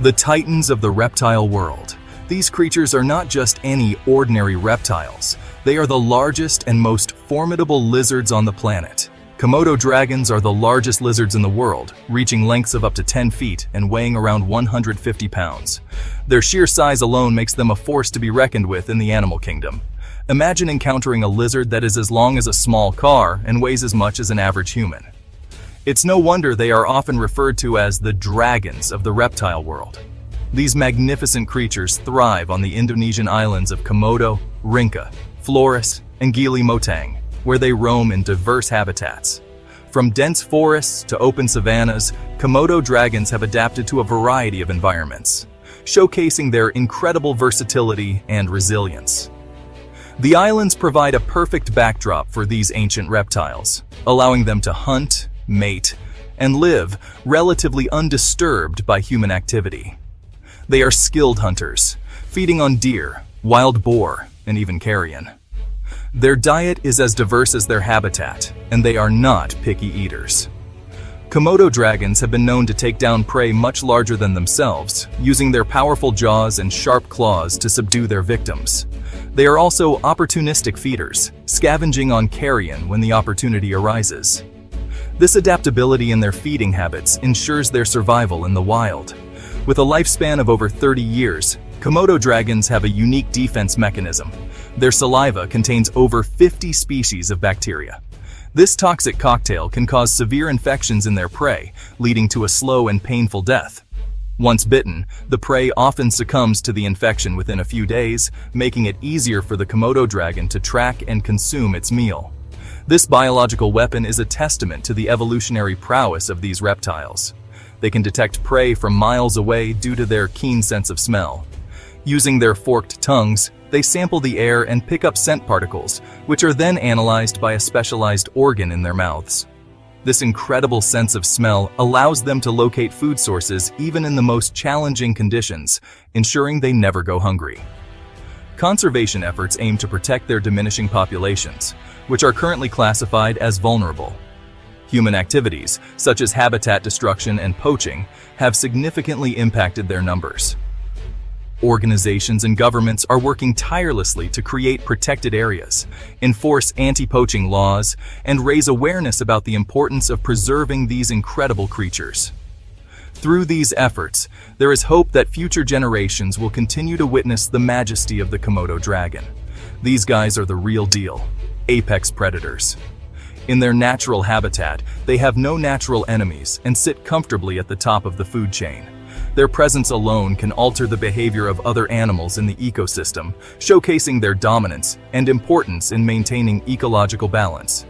The titans of the reptile world. These creatures are not just any ordinary reptiles. They are the largest and most formidable lizards on the planet. Komodo dragons are the largest lizards in the world, reaching lengths of up to 10 feet and weighing around 150 pounds. Their sheer size alone makes them a force to be reckoned with in the animal kingdom. Imagine encountering a lizard that is as long as a small car and weighs as much as an average human. It's no wonder they are often referred to as the dragons of the reptile world. These magnificent creatures thrive on the Indonesian islands of Komodo, Rinca, Flores, and Gili Motang, where they roam in diverse habitats. From dense forests to open savannas, Komodo dragons have adapted to a variety of environments, showcasing their incredible versatility and resilience. The islands provide a perfect backdrop for these ancient reptiles, allowing them to hunt, mate, and live relatively undisturbed by human activity. They are skilled hunters, feeding on deer, wild boar, and even carrion. Their diet is as diverse as their habitat, and they are not picky eaters. Komodo dragons have been known to take down prey much larger than themselves, using their powerful jaws and sharp claws to subdue their victims. They are also opportunistic feeders, scavenging on carrion when the opportunity arises. This adaptability in their feeding habits ensures their survival in the wild. With a lifespan of over 30 years, Komodo dragons have a unique defense mechanism. Their saliva contains over 50 species of bacteria. This toxic cocktail can cause severe infections in their prey, leading to a slow and painful death. Once bitten, the prey often succumbs to the infection within a few days, making it easier for the Komodo dragon to track and consume its meal. This biological weapon is a testament to the evolutionary prowess of these reptiles. They can detect prey from miles away due to their keen sense of smell. Using their forked tongues, they sample the air and pick up scent particles, which are then analyzed by a specialized organ in their mouths. This incredible sense of smell allows them to locate food sources even in the most challenging conditions, ensuring they never go hungry. Conservation efforts aim to protect their diminishing populations, which are currently classified as vulnerable. Human activities, such as habitat destruction and poaching, have significantly impacted their numbers. Organizations and governments are working tirelessly to create protected areas, enforce anti-poaching laws, and raise awareness about the importance of preserving these incredible creatures. Through these efforts, there is hope that future generations will continue to witness the majesty of the Komodo dragon. These guys are the real deal, apex predators. In their natural habitat, they have no natural enemies and sit comfortably at the top of the food chain. Their presence alone can alter the behavior of other animals in the ecosystem, showcasing their dominance and importance in maintaining ecological balance.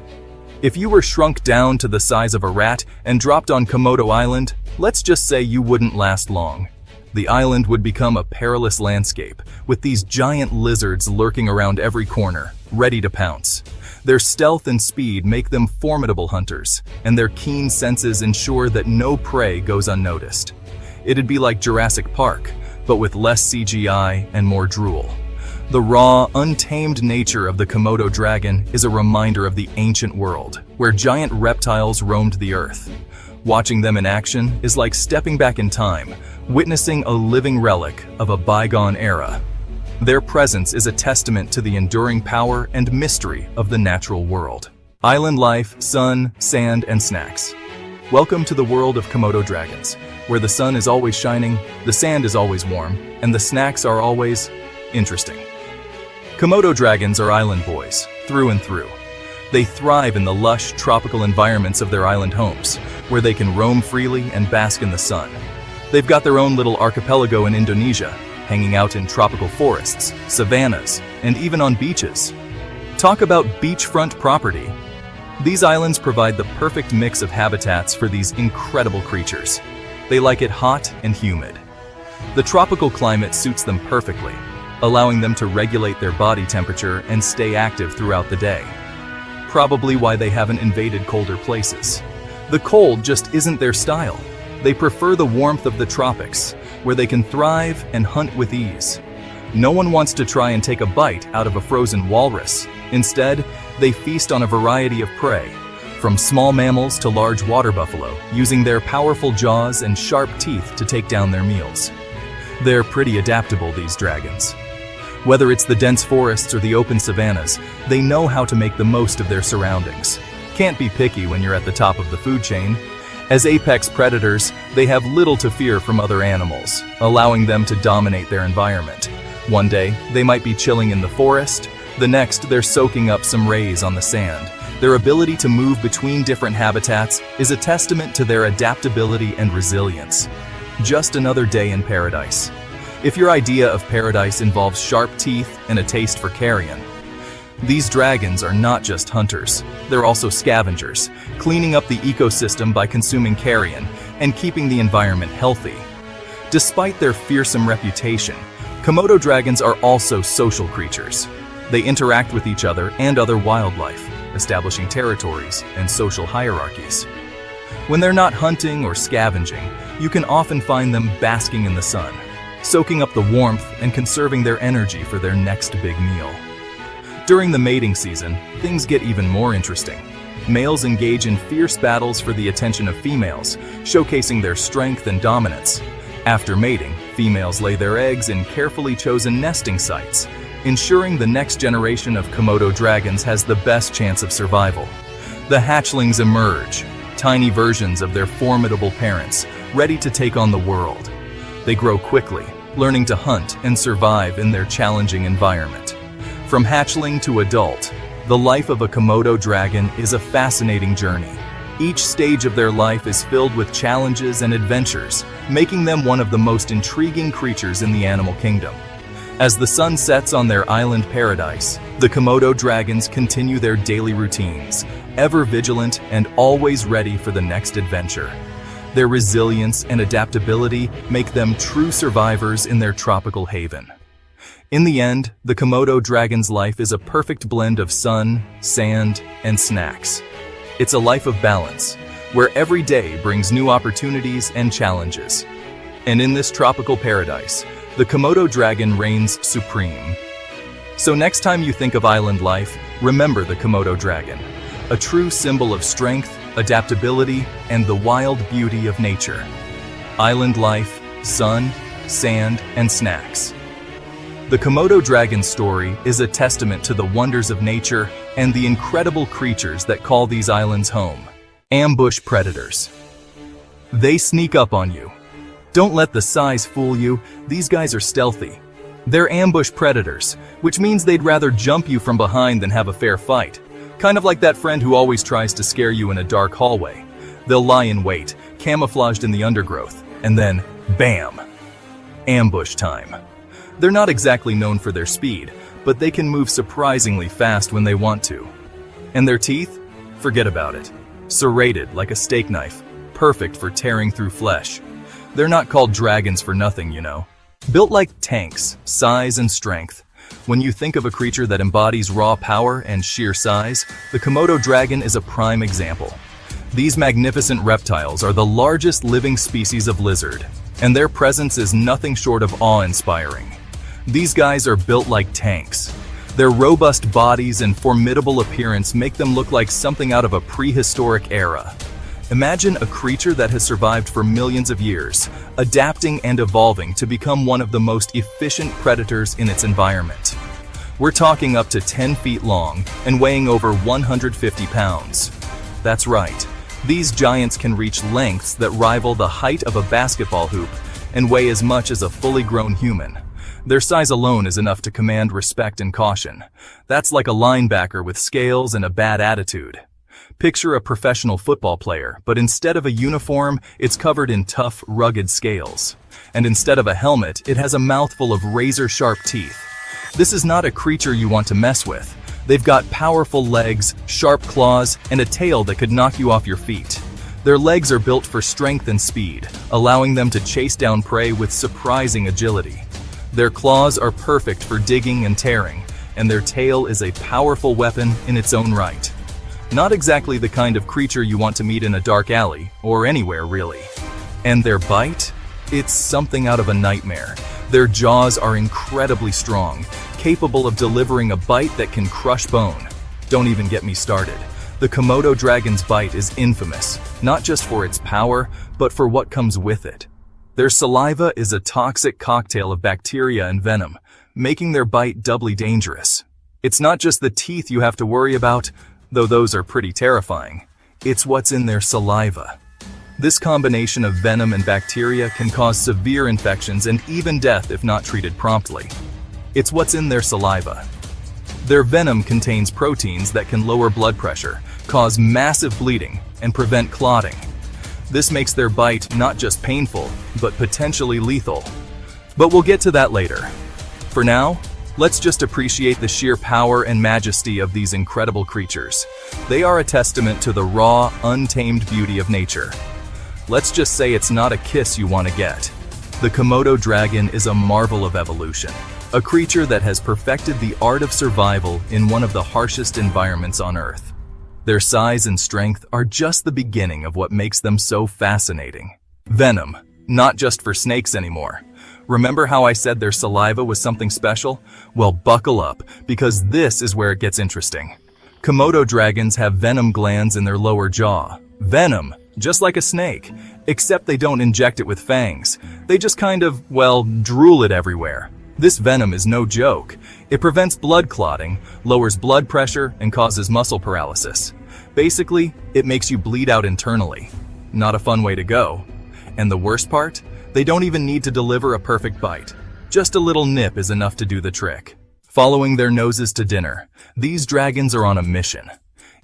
If you were shrunk down to the size of a rat and dropped on Komodo Island, let's just say you wouldn't last long. The island would become a perilous landscape, with these giant lizards lurking around every corner, ready to pounce. Their stealth and speed make them formidable hunters, and their keen senses ensure that no prey goes unnoticed. It'd be like Jurassic Park, but with less CGI and more drool. The raw, untamed nature of the Komodo dragon is a reminder of the ancient world, where giant reptiles roamed the earth. Watching them in action is like stepping back in time, witnessing a living relic of a bygone era. Their presence is a testament to the enduring power and mystery of the natural world. Island life, sun, sand, and snacks. Welcome to the world of Komodo dragons, where the sun is always shining, the sand is always warm, and the snacks are always interesting. Komodo dragons are island boys, through and through. They thrive in the lush, tropical environments of their island homes, where they can roam freely and bask in the sun. They've got their own little archipelago in Indonesia, hanging out in tropical forests, savannas, and even on beaches. Talk about beachfront property. These islands provide the perfect mix of habitats for these incredible creatures. They like it hot and humid. The tropical climate suits them perfectly, allowing them to regulate their body temperature and stay active throughout the day. Probably why they haven't invaded colder places. The cold just isn't their style. They prefer the warmth of the tropics, where they can thrive and hunt with ease. No one wants to try and take a bite out of a frozen walrus. Instead, they feast on a variety of prey, from small mammals to large water buffalo, using their powerful jaws and sharp teeth to take down their meals. They're pretty adaptable, these dragons. Whether it's the dense forests or the open savannas, they know how to make the most of their surroundings. Can't be picky when you're at the top of the food chain. As apex predators, they have little to fear from other animals, allowing them to dominate their environment. One day, they might be chilling in the forest. The next, they're soaking up some rays on the sand. Their ability to move between different habitats is a testament to their adaptability and resilience. Just another day in paradise. If your idea of paradise involves sharp teeth and a taste for carrion, these dragons are not just hunters, they're also scavengers, cleaning up the ecosystem by consuming carrion and keeping the environment healthy. Despite their fearsome reputation, Komodo dragons are also social creatures. They interact with each other and other wildlife, establishing territories and social hierarchies. When they're not hunting or scavenging, you can often find them basking in the sun, soaking up the warmth and conserving their energy for their next big meal. During the mating season, things get even more interesting. Males engage in fierce battles for the attention of females, showcasing their strength and dominance. After mating, females lay their eggs in carefully chosen nesting sites, ensuring the next generation of Komodo dragons has the best chance of survival. The hatchlings emerge, tiny versions of their formidable parents, ready to take on the world. They grow quickly, learning to hunt and survive in their challenging environment. From hatchling to adult, the life of a Komodo dragon is a fascinating journey. Each stage of their life is filled with challenges and adventures, making them one of the most intriguing creatures in the animal kingdom. As the sun sets on their island paradise, the Komodo dragons continue their daily routines, ever vigilant and always ready for the next adventure. Their resilience and adaptability make them true survivors in their tropical haven. In the end, the Komodo dragon's life is a perfect blend of sun, sand, and snacks. It's a life of balance, where every day brings new opportunities and challenges. And in this tropical paradise, the Komodo dragon reigns supreme. So next time you think of island life, remember the Komodo dragon, a true symbol of strength, adaptability, and the wild beauty of nature. Island life, sun, sand, and snacks. The Komodo dragon story is a testament to the wonders of nature and the incredible creatures that call these islands home. Ambush predators. They sneak up on you. Don't let the size fool you, these guys are stealthy. They're ambush predators, which means they'd rather jump you from behind than have a fair fight. Kind of like that friend who always tries to scare you in a dark hallway. They'll lie in wait, camouflaged in the undergrowth, and then, bam! Ambush time. They're not exactly known for their speed, but they can move surprisingly fast when they want to. And their teeth? Forget about it. Serrated like a steak knife, perfect for tearing through flesh. They're not called dragons for nothing, you know. Built like tanks, size and strength. When you think of a creature that embodies raw power and sheer size, the Komodo dragon is a prime example. These magnificent reptiles are the largest living species of lizard, and their presence is nothing short of awe-inspiring. These guys are built like tanks. Their robust bodies and formidable appearance make them look like something out of a prehistoric era. Imagine a creature that has survived for millions of years, adapting and evolving to become one of the most efficient predators in its environment. We're talking up to 10 feet long and weighing over 150 pounds. That's right, these giants can reach lengths that rival the height of a basketball hoop and weigh as much as a fully grown human. Their size alone is enough to command respect and caution. That's like a linebacker with scales and a bad attitude. Picture a professional football player, but instead of a uniform, it's covered in tough, rugged scales. And instead of a helmet, it has a mouthful of razor-sharp teeth. This is not a creature you want to mess with. They've got powerful legs, sharp claws, and a tail that could knock you off your feet. Their legs are built for strength and speed, allowing them to chase down prey with surprising agility. Their claws are perfect for digging and tearing, and their tail is a powerful weapon in its own right. Not exactly the kind of creature you want to meet in a dark alley, or anywhere really. And their bite? It's something out of a nightmare. Their jaws are incredibly strong, capable of delivering a bite that can crush bone. Don't even get me started. The Komodo dragon's bite is infamous, not just for its power, but for what comes with it. Their saliva is a toxic cocktail of bacteria and venom, making their bite doubly dangerous. It's not just the teeth you have to worry about, though those are pretty terrifying. It's what's in their saliva. This combination of venom and bacteria can cause severe infections and even death if not treated promptly. It's what's in their saliva. Their venom contains proteins that can lower blood pressure, cause massive bleeding, and prevent clotting. This makes their bite not just painful, but potentially lethal. But we'll get to that later. For now, let's just appreciate the sheer power and majesty of these incredible creatures. They are a testament to the raw, untamed beauty of nature. Let's just say it's not a kiss you want to get. The Komodo dragon is a marvel of evolution, a creature that has perfected the art of survival in one of the harshest environments on Earth. Their size and strength are just the beginning of what makes them so fascinating. Venom, not just for snakes anymore. Remember how I said their saliva was something special? Well, buckle up, because this is where it gets interesting. Komodo dragons have venom glands in their lower jaw. Venom, just like a snake, except they don't inject it with fangs. They just kind of, well, drool it everywhere. This venom is no joke. It prevents blood clotting, lowers blood pressure, and causes muscle paralysis. Basically, it makes you bleed out internally. Not a fun way to go. And the worst part? They don't even need to deliver a perfect bite. Just a little nip is enough to do the trick. Following their noses to dinner, these dragons are on a mission.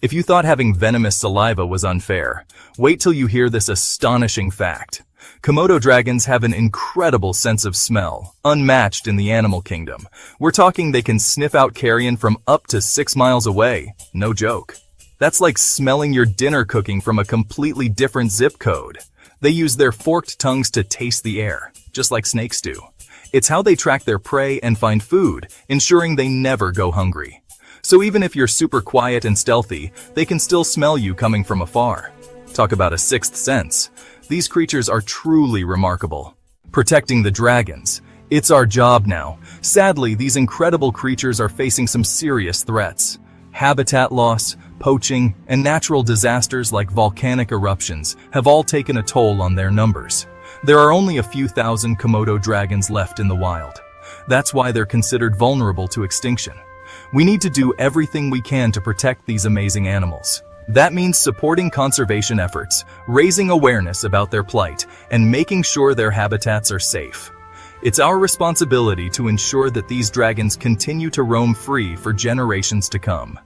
If you thought having venomous saliva was unfair, wait till you hear this astonishing fact. Komodo dragons have an incredible sense of smell, unmatched in the animal kingdom. We're talking they can sniff out carrion from up to 6 miles away. No joke. That's like smelling your dinner cooking from a completely different zip code. They use their forked tongues to taste the air, just like snakes do. It's how they track their prey and find food, ensuring they never go hungry. So even if you're super quiet and stealthy, they can still smell you coming from afar. Talk about a sixth sense. These creatures are truly remarkable. Protecting the dragons. It's our job now. Sadly, these incredible creatures are facing some serious threats. Habitat loss, poaching, and natural disasters like volcanic eruptions have all taken a toll on their numbers. There are only a few thousand Komodo dragons left in the wild. That's why they're considered vulnerable to extinction. We need to do everything we can to protect these amazing animals. That means supporting conservation efforts, raising awareness about their plight, and making sure their habitats are safe. It's our responsibility to ensure that these dragons continue to roam free for generations to come.